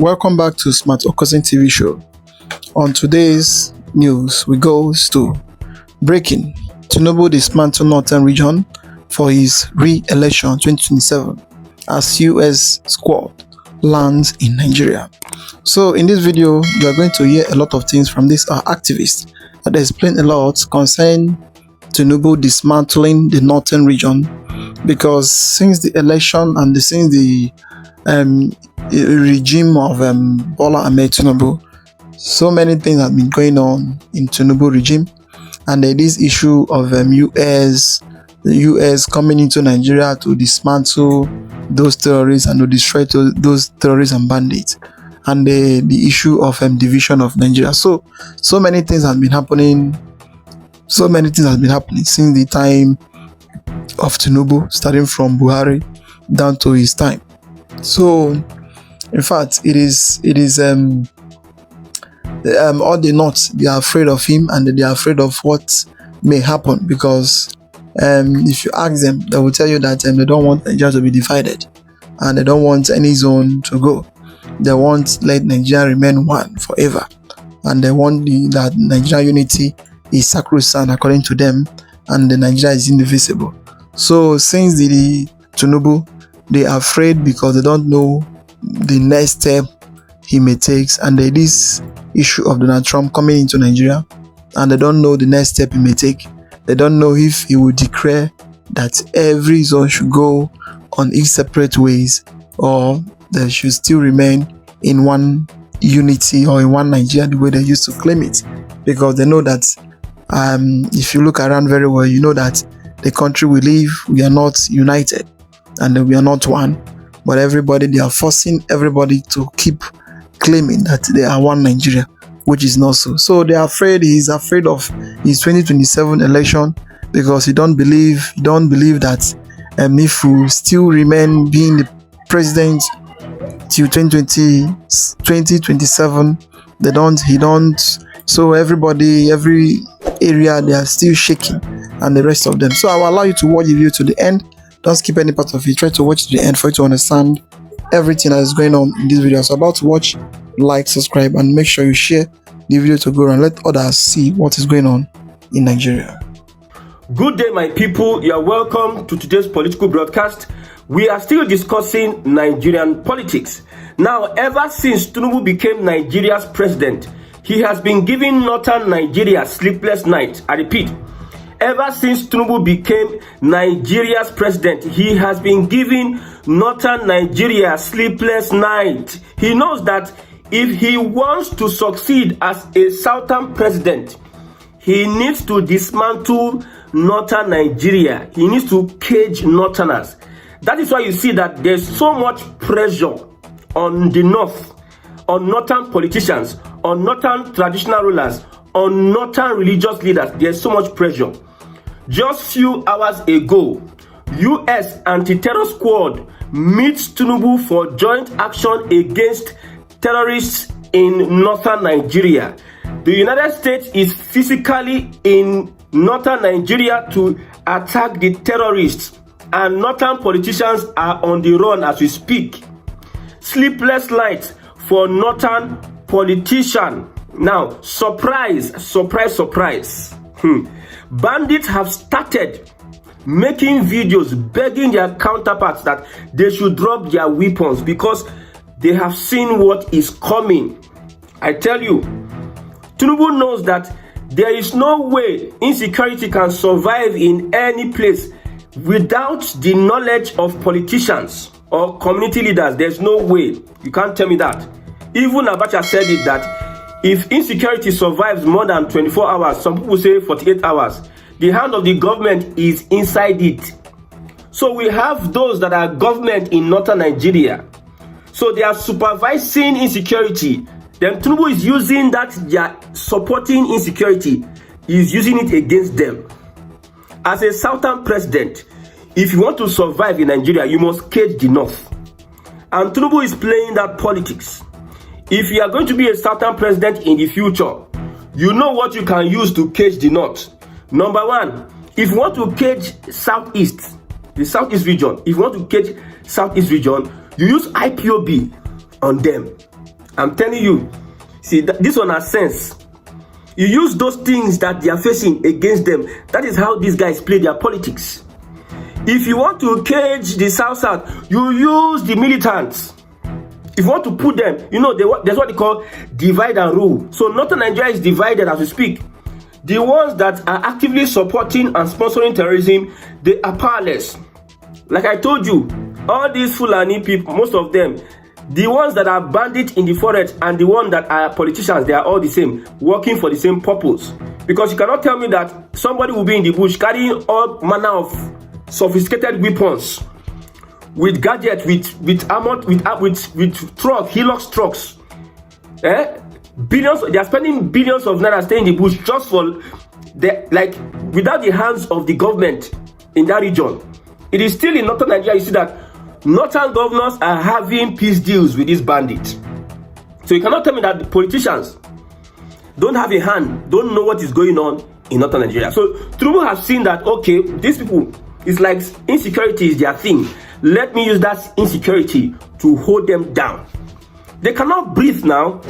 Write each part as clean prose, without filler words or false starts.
Welcome back to Smart Okosin TV show. On today's news, we go to breaking. Tinubu dismantled Northern region for his re-election 2027 as US squad lands in Nigeria. So in this video, you are going to hear a lot of things from these activists that explain a lot concerning Tinubu dismantling the Northern region, because since the election and since the regime of Bola Ahmed Tinubu, so many things have been going on in Tinubu regime, and there is issue of the US coming into Nigeria to dismantle those terrorists and to destroy those terrorists and bandits, and the issue of division of Nigeria. So many things have been happening. So many things have been happening since the time of Tinubu, starting from Buhari down to his time. So, in fact, it is all the North, they are afraid of him and they are afraid of what may happen, because if you ask them, they will tell you that they don't want Nigeria to be divided and they don't want any zone to go. They want let Nigeria remain one forever, and they want that Nigeria unity is sacrosanct according to them, and the Nigeria is indivisible. So since the Tinubu, they are afraid because they don't know the next step he may take, and there is issue of Donald Trump coming into Nigeria, and they don't know the next step he may take. They don't know if he will declare that every zone should go on each separate ways, or they should still remain in one unity or in one Nigeria the way they used to claim it, because they know that if you look around very well, you know that the country we live, we are not united and we are not one, but they are forcing everybody to keep claiming that they are one Nigeria, which is not so. So they are afraid. He's afraid of his 2027 election, because he don't believe that if we still remain being the president till 2027, he don't. So every area, they are still shaking, and the rest of them. So I will allow you to watch the video to the end. Don't skip any part of it. Try to watch to the end for you to understand everything that is going on in this video. So about to watch, like, subscribe, and make sure you share the video to go and let others see what is going on in Nigeria. Good day, my people. You are welcome to today's political broadcast. We are still discussing Nigerian politics. Now, ever since Tinubu became Nigeria's president, he has been giving northern Nigeria sleepless nights. I repeat, ever since Tinubu became Nigeria's president, he has been giving northern Nigeria sleepless nights. He knows that if he wants to succeed as a southern president, he needs to dismantle northern Nigeria. He needs to cage northerners. That is why you see that there's so much pressure on the north, on northern politicians, on northern traditional rulers, on northern religious leaders. There's so much pressure. Just few hours ago, US anti-terror squad meets Tinubu for joint action against terrorists in northern Nigeria. The United States is physically in northern Nigeria to attack the terrorists, and northern politicians are on the run as we speak. Sleepless nights for northern politician. Now, surprise. Bandits have started making videos begging their counterparts that they should drop their weapons, because they have seen what is coming. I tell you, Tinubu knows that there is no way insecurity can survive in any place without the knowledge of politicians or community leaders. There's no way. You can't tell me that. Even Abacha said it, that if insecurity survives more than 24 hours, some people say 48 hours, the hand of the government is inside it. So we have those that are government in northern Nigeria. So they are supervising insecurity. Then Tinubu is using that they are supporting insecurity. He is using it against them. As a southern president, if you want to survive in Nigeria, you must cage the north. And Tinubu is playing that politics. If you are going to be a southern president in the future, you know what you can use to cage the north. Number one, if you want to cage southeast, the southeast region, if you want to cage southeast region, you use IPOB on them. I'm telling you. See, this one has sense. You use those things that they are facing against them. That is how these guys play their politics. If you want to cage the South, you use the militants. If you want to put them, there's what they call divide and rule. So Northern Nigeria is divided as we speak. The ones that are actively supporting and sponsoring terrorism, they are powerless. Like I told you, all these Fulani people, most of them, the ones that are bandits in the forest and the ones that are politicians, they are all the same, working for the same purpose. Because you cannot tell me that somebody will be in the bush carrying all manner of sophisticated weapons, with gadgets, with armor, with truck, Hilux trucks. Billions. They are spending billions of naira staying in the bush just for without the hands of the government in that region. It is still in Northern Nigeria. You see that Northern governors are having peace deals with these bandits. So you cannot tell me that the politicians don't have a hand, don't know what is going on in Northern Nigeria. So Tinubu has seen that, okay, these people, it's like insecurity is their thing. Let me use that insecurity to hold them down. They cannot breathe now.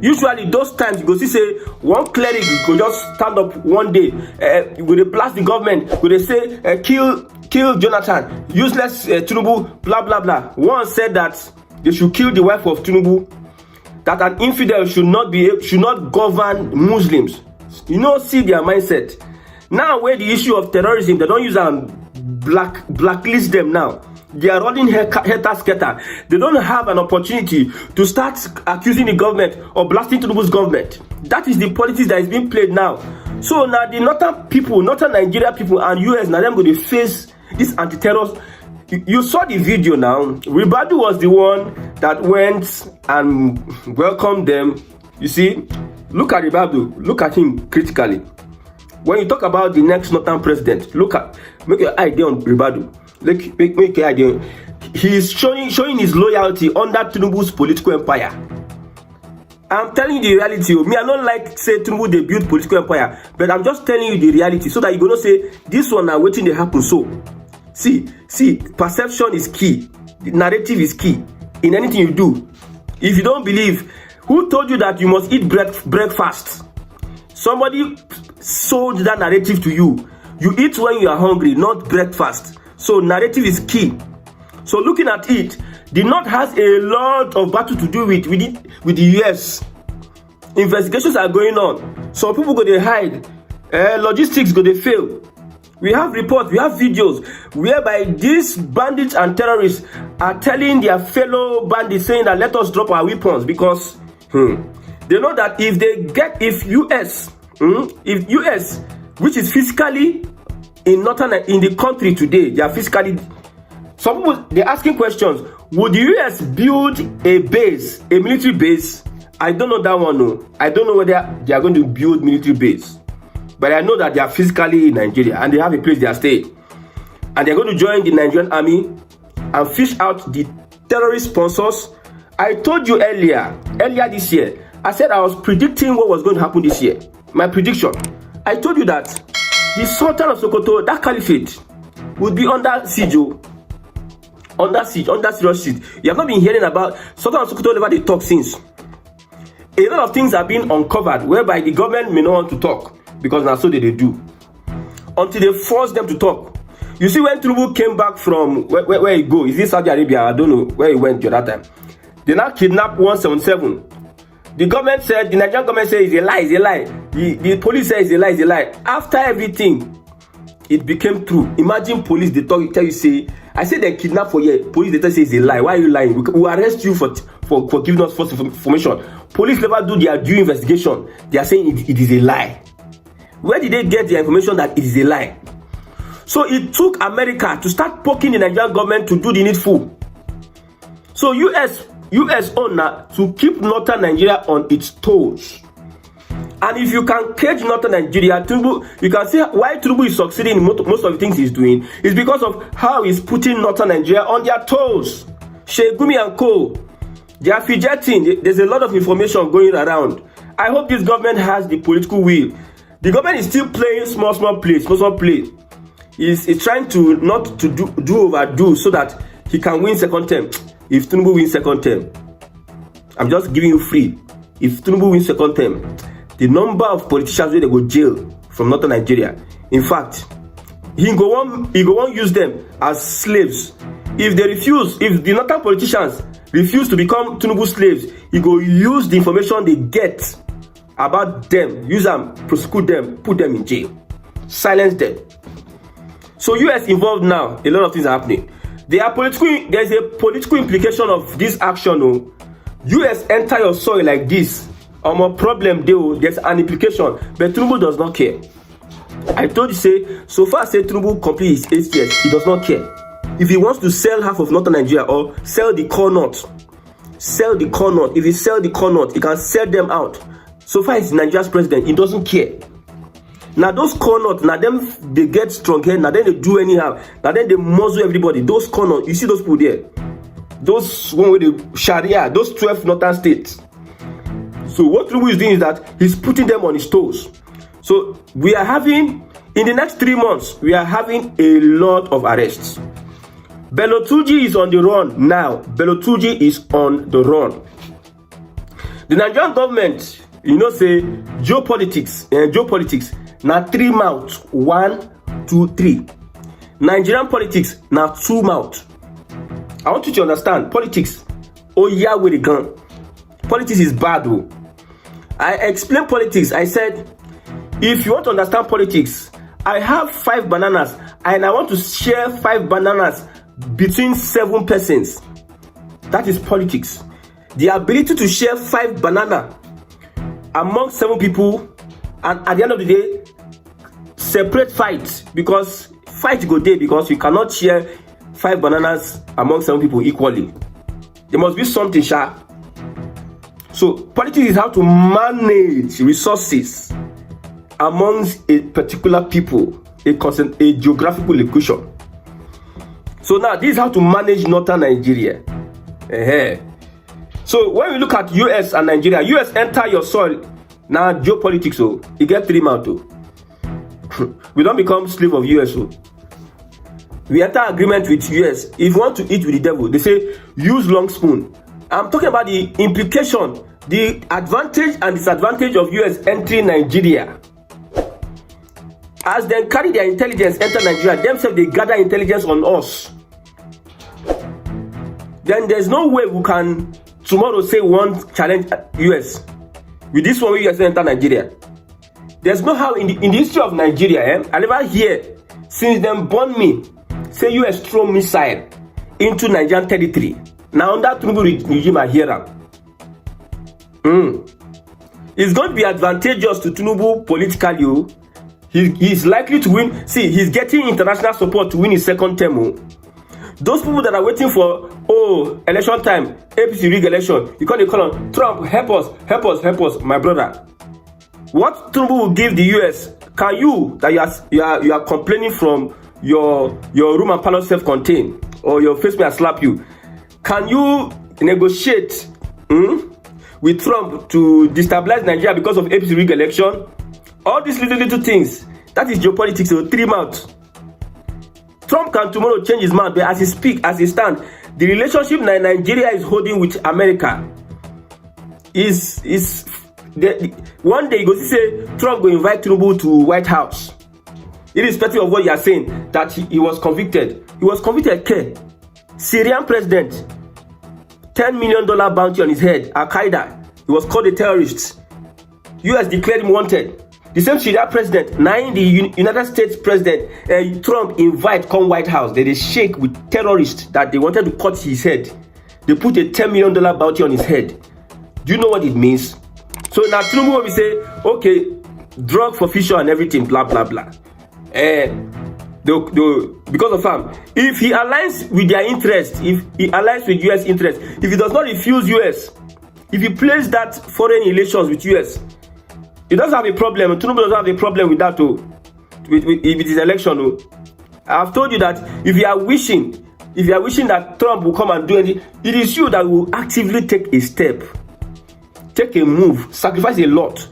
Usually those times you go see say one cleric go just stand up one day, will they blast the government, will they say kill Jonathan, useless Tinubu, blah blah blah. One said that they should kill the wife of Tinubu, that an infidel should not govern Muslims. See their mindset. Now where the issue of terrorism, they don't use blacklist them now. They are running helter-skelter. They don't have an opportunity to start accusing the government or blasting Tinubu's government. That is the politics that is being played now. So now the Northern Nigeria people and US, now them going to face this anti-terror. You saw the video now. Ribadu was the one that went and welcomed them. You see, look at Ribadu. Look at him critically. When you talk about the next Northern president, make your idea on Ribadu. Make your idea. He is showing his loyalty under Tinubu's political empire. I'm telling you the reality. Me, I don't like say Tinubu they build political empire, but I'm just telling you the reality so that you gonna say this one are waiting to happen. So, see, perception is key. The narrative is key in anything you do. If you don't believe, who told you that you must eat breakfast? Somebody sold that narrative to you. You eat when you are hungry, not breakfast. So narrative is key. So looking at it, the North has a lot of battle to do with the US. Investigations are going on. Some people go to hide. Logistics go to fail. We have reports, we have videos whereby these bandits and terrorists are telling their fellow bandits saying that let us drop our weapons because they know that if US, which is physically in the country today, they are physically. Some people they're asking questions. Would the US build a military base? I don't know that one. No, I don't know whether they are going to build military base, but I know that they are physically in Nigeria and they have a place they are staying, and they're going to join the Nigerian army and fish out the terrorist sponsors. I told you earlier this year. I said I was predicting what was going to happen this year. My prediction. I told you that the Sultan of Sokoto, that caliphate, would be under siege, under serious siege. You have not been hearing about Sultan of Sokoto never they talk since. A lot of things are being uncovered whereby the government may not want to talk because now so they do. Until they force them to talk. You see when Tinubu came back from where he go? Is it Saudi Arabia? I don't know where he went at that time. They now kidnapped 177. The government said, the Nigerian government said it's a lie. The police said it's a lie. After everything, it became true. Imagine police, they tell you, say, I said they kidnapped for you. Police, they say it's a lie. Why are you lying? We will arrest you for giving us false information. Police never do their due investigation. They are saying it is a lie. Where did they get the information that it is a lie? So it took America to start poking the Nigerian government to do the needful. So US owner to keep Northern Nigeria on its toes. And if you can cage Northern Nigeria, Tinubu, you can see why Tinubu is succeeding in most of the things he's doing is because of how he's putting Northern Nigeria on their toes. Shegumi and co, they are fidgeting. There's a lot of information going around. I hope this government has the political will. The government is still playing small play. He's trying to not to overdo so that he can win second term. If Tinubu wins second term, I'm just giving you free. If Tinubu wins second term, the number of politicians where they go jail from northern Nigeria, in fact, he go on use them as slaves. If the northern politicians refuse to become Tinubu slaves, he go use the information they get about them, use them, prosecute them, put them in jail, silence them. So US involved now, a lot of things are happening. There's a political implication of this action. Oh. US enter your soil like this, a problem there's an implication, but Tinubu does not care. I told you, say, so far say Tinubu complete his 8 years, he does not care. If he wants to sell half of northern Nigeria or sell the core north, if he sell the core north, he can sell them out. So far he's Nigeria's president, he doesn't care. Now those core north, now them they get strong head, now then they do anyhow, now then they muzzle everybody. Those core north, you see those people there, those one with the Sharia, those 12 northern states. So what Tinubu is doing is that he's putting them on his toes. So we are having, in the next 3 months, we are having a lot of arrests. Bello Turji is on the run now. Bello Turji is on the run. The Nigerian government, say geopolitics, now 3 mouths. 1, 2, 3. Nigerian politics, now 2 mouths. I want you to understand, politics, oh yeah, with the gun. Politics is bad, though. I explained politics. I said, if you want to understand politics, I have 5 bananas and I want to share 5 bananas between 7 persons. That is politics. The ability to share 5 bananas among 7 people, and at the end of the day, separate fight, because fight go there because you cannot share 5 bananas among 7 people equally. There must be something sharp. So politics is how to manage resources amongst a particular people, a geographical location. So now this is how to manage northern Nigeria. So when we look at US and Nigeria, US enter your soil. Now geopolitics, so you get 3 months. We don't become slave of US. So we enter agreement with US. If you want to eat with the devil, they say use long spoon. I'm talking about the implication, the advantage and disadvantage of US entering Nigeria. As they carry their intelligence enter Nigeria, themselves they gather intelligence on us. Then there's no way we can tomorrow say we want challenge US. With this one, we US enter Nigeria. There's no how in the history of Nigeria, I never hear since them born me say US throw missile into Nigerian territory. Now under Tinubu regime, I hear them. It's going to be advantageous to Tinubu politically. He's likely to win. See, he's getting international support to win his second term. Those people that are waiting for, election time, APC rig election, you can't call on Trump, help us, my brother. What Tinubu will give the US, can you, that you are complaining from your room and parlor self-contained, or your face may slap you, can you negotiate with Trump to destabilize Nigeria because of APC rig election? All these little things, that is geopolitics. So 3 months. Trump can tomorrow change his mind, but as he speak, as he stand, the relationship Nigeria is holding with America is one day you go to say Trump will invite Tinubu to White House, irrespective of what you are saying that he was convicted. He was convicted. Syrian president, $10 million bounty on his head. Al Qaeda. He was called a terrorist. US declared him wanted. The same Syria president, now the United States president, Trump invite come White House. They shake with terrorists that they wanted to cut his head. They put a $10 million bounty on his head. Do you know what it means? So now Tinubu will say, okay, drug for fisher and everything, blah blah blah. Because of him, if he aligns with their interest, if he aligns with US interest, if he does not refuse US, if he plays that foreign relations with US, he doesn't have a problem. Tinubu doesn't have a problem with that too. With his election. I've told you that if you are wishing that Trump will come and do anything, it is you that will actively take a step, take a move, sacrifice a lot.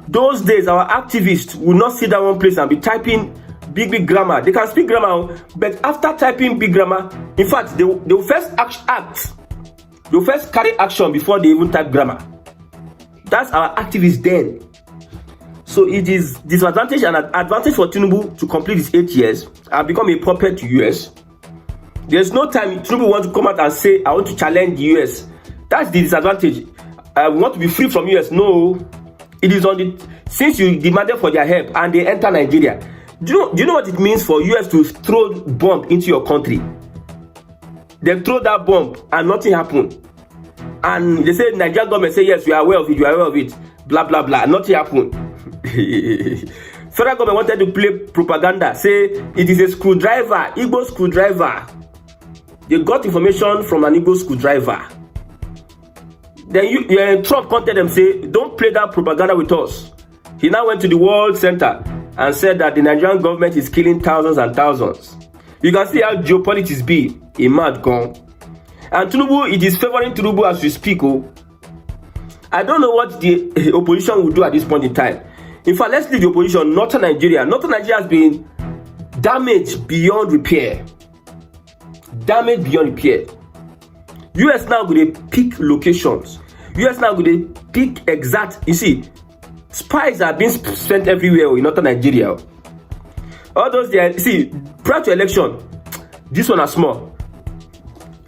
Those days, our activists will not sit down one place and be typing big grammar. They can speak grammar, but after typing big grammar, in fact, they will first act You first carry action before they even type grammar. That's our activists then. So it is disadvantage and advantage for Tinubu to complete his 8 years and become a puppet to US. There's no time Tinubu wants to come out and say, I want to challenge the US. That's the disadvantage. I want to be free from US. No, it is on the, since you demanded for their help and they enter Nigeria. Do you know what it means for US to throw bomb into your country? They throw that bomb and nothing happened. And they say Nigerian government say yes, we are aware of it, you are aware of it, blah blah blah. Nothing happened. Federal government wanted to play propaganda, say it is a screwdriver, Igbo screwdriver. They got information from an Igbo screwdriver. Then Trump contacted them, say, don't play that propaganda with us. He now went to the World Center and said that the Nigerian government is killing thousands and thousands. You can see how geopolitics be a mad gone. And Tinubu, it is favoring Tinubu as we speak. Oh, I don't know what the opposition will do at this point in time. In fact, let's leave the opposition. Northern Nigeria has been damaged beyond repair. Damaged beyond repair. US now going to pick locations. US now going to pick exact. You see, spies are being spent everywhere in Northern Nigeria. All those there. See, prior to election, this one are small.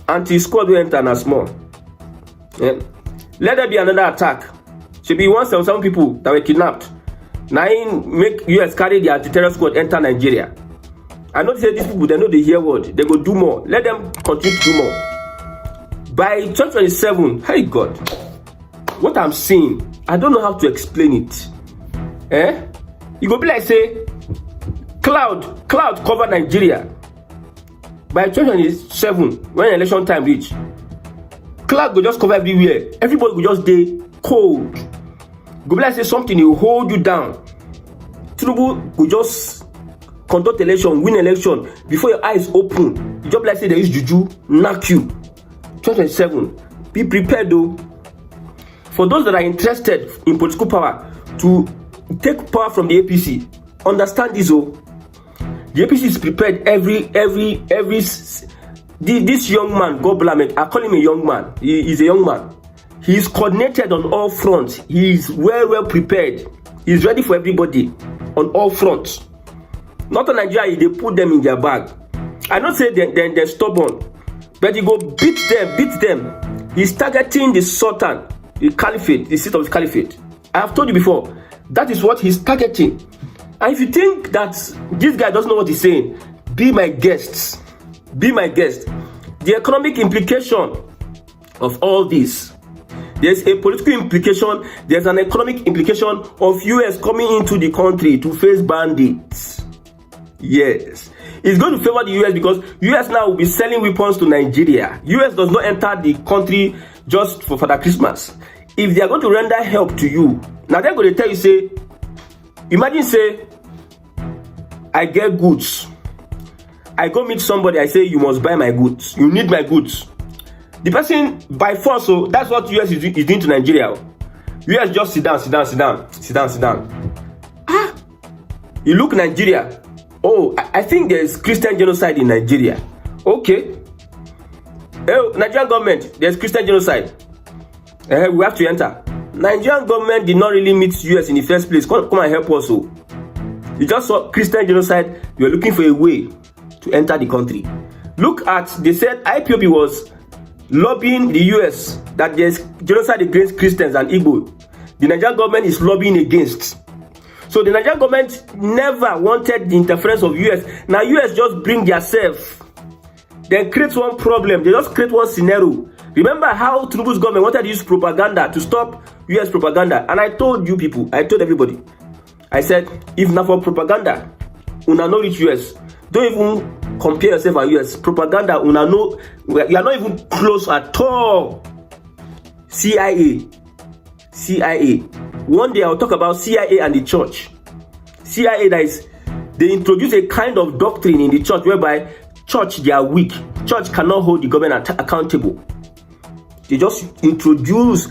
Anti-squad will enter and are small. Yeah. Let there be another attack. Should be 177 people that were kidnapped. Now make US carry the anti-terror squad enter Nigeria. I know say these people, they know they hear word. They go do more. Let them continue to do more. By 2027, hey God, what I'm seeing, I don't know how to explain it. You go be like say, cloud cover Nigeria. By 2027, when election time reach, cloud go just cover everywhere. Everybody go just stay cold. Go be like say something will hold you down. Tinubu go just conduct election, win election before your eyes open. You just like say there is juju, knock you. 2027, be prepared though. For those that are interested in political power to take power from the APC, understand this. Oh, the APC is prepared. This young man, God bless him, I call him a young man. He is a young man. He is coordinated on all fronts. He is well prepared. He is ready for everybody on all fronts. Not in Nigeria, they put them in their bag. I don't say they're stubborn, but you go beat them. He's targeting the Sultan, the Caliphate, the seat of the Caliphate. I have told you before, that is what he's targeting. And if you think that this guy doesn't know what he's saying, be my guest. Be my guest. The economic implication of all this, there's a political implication, there's an economic implication of US coming into the country to face bandits. Yes. It's going to favor the US because US now will be selling weapons to Nigeria. US does not enter the country just for that Christmas. If they are going to render help to you, now they're going to tell you, say, imagine, say, I get goods. I go meet somebody, I say, you must buy my goods. You need my goods. The person by force, so that's what US is doing to Nigeria. US just sit down. You look Nigeria. Oh, I think there's Christian genocide in Nigeria. Okay. Oh, Nigerian government, there's Christian genocide. We have to enter. Nigerian government did not really meet US in the first place. Come and help us. So you just saw Christian genocide. You're looking for a way to enter the country. Look at, they said IPOB was lobbying the US that there's genocide against Christians and Igbo. The Nigerian government is lobbying against. So the Nigerian government never wanted the interference of US. Now US just bring themselves. They create one problem. They just create one scenario. Remember how Tinubu's government wanted to use propaganda to stop US propaganda. And I told you people, I told everybody, I said, if not for propaganda, una no reach US. Don't even compare yourself and US. Propaganda, una no, you are not even close at all. CIA. One day I'll talk about CIA and the church. CIA, that is, they introduce a kind of doctrine in the church whereby church, they are weak. Church cannot hold the government accountable. They just introduce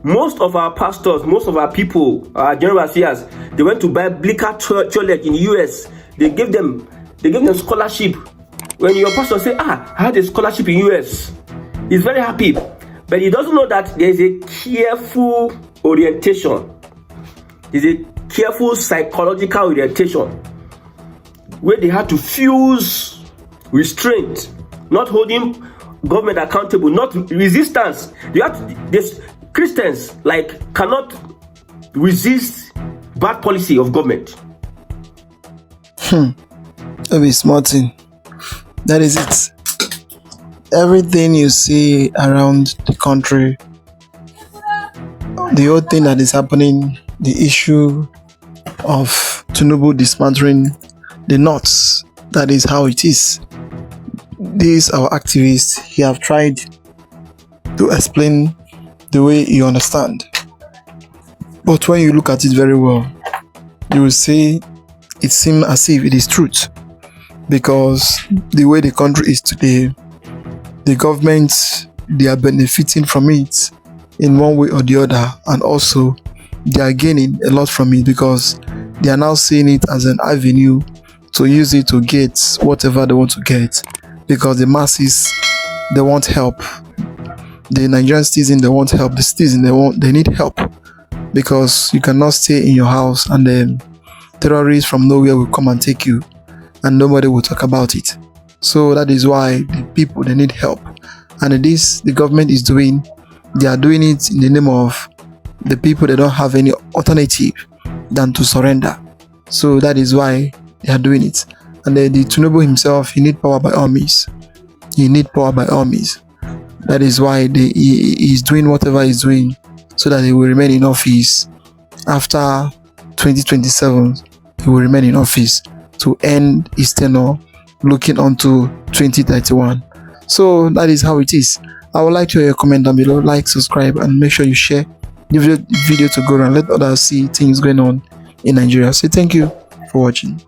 most of our pastors, most of our people, our general affairs. They went to buy Blicker Church in the US. They gave them scholarship. When your pastor say, I had a scholarship in US, he's very happy. But he doesn't know that there is a careful orientation. There's a careful psychological orientation where they had to fuse restraint, not holding government accountable, not resistance. This Christians cannot resist bad policy of government. That is smart thing. That is it. Everything you see around the country, the whole thing that is happening, the issue of Tinubu dismantling the North, that is how it is. These our activists, he have tried to explain the way you understand. But when you look at it very well, you will see it seems as if it is truth. Because the way the country is today, the government, they are benefiting from it in one way or the other, and also they are gaining a lot from it because they are now seeing it as an avenue to use it to get whatever they want to get, because the masses, they want help. The Nigerian citizens, they want help. The citizens, they need help, because you cannot stay in your house and then terrorists from nowhere will come and take you and nobody will talk about it. So that is why the people, they need help. And this, the government is doing, they are doing it in the name of the people. They don't have any alternative than to surrender. So that is why they are doing it. And the Tinubu himself, he need power by all means. He need power by all means. That is why he is doing whatever he's doing, so that he will remain in office after 2027. He will remain in office to end his tenure, looking onto 2031. So that is how it is. I would like to hear your comment down below. Like, subscribe, and make sure you share the video to go around. Let others see things going on in Nigeria. So thank you for watching.